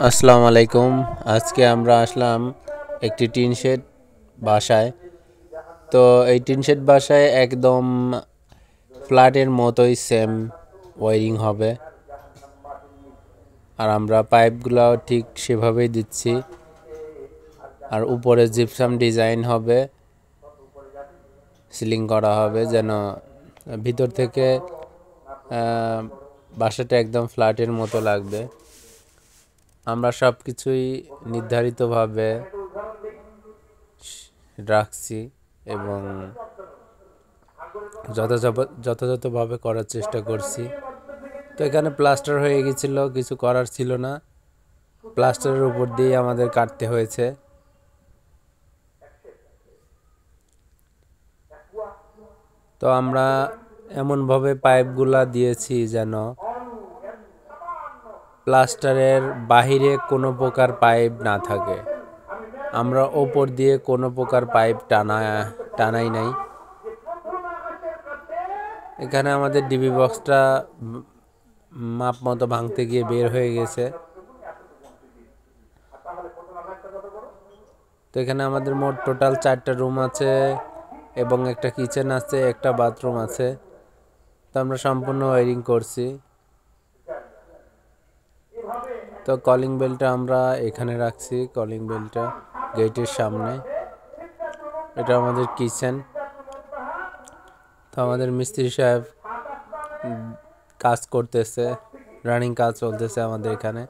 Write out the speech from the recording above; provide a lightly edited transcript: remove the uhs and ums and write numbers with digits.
আসসালামু আলাইকুম। আজকে আমরা আসলাম একটি টিন শেড বাসায়। তো এই টিন শেড বাসায় একদম ফ্ল্যাটের মতোই সেম ওয়ারিং হবে, আর আমরা পাইপগুলোও ঠিক সেভাবেই দিচ্ছি। আর উপরে জিপসাম ডিজাইন হবে, সিলিং করা হবে যেন ভিতর থেকে বাসাটা একদম ফ্ল্যাটের মতো লাগবে। আমরা সব কিছুই নির্ধারিতভাবে রাখছি এবং যথাযথভাবে করার চেষ্টা করছি। তো এখানে প্লাস্টার হয়ে গেছিল, কিছু করার ছিল না, প্লাস্টারের উপর দিয়ে আমাদের কাটতে হয়েছে। তো আমরা এমনভাবে পাইপগুলা দিয়েছি যেন প্লাস্টারের বাহিরে কোনো প্রকার পাইপ না থাকে। আমরা ওপর দিয়ে কোনো প্রকার পাইপ টানাই নাই। এখানে আমাদের ডিবি বক্সটা মাপ মতো ভাঙতে গিয়ে বের হয়ে গেছে। তো এখানে আমাদের মোট টোটাল 4টা রুম আছে এবং একটা কিচেন আছে, একটা বাথরুম আছে। তো আমরা সম্পূর্ণ ওয়ারিং করছি। তো কলিং বেলটা আমরা এখানে রাখছি, কলিং বেলটা গেটের সামনে। এটা আমাদের কিচেন। তো আমাদের মিস্ত্রি সাহেব কাজ করতেছে, রানিং কাজ চলতেছে আমাদের এখানে।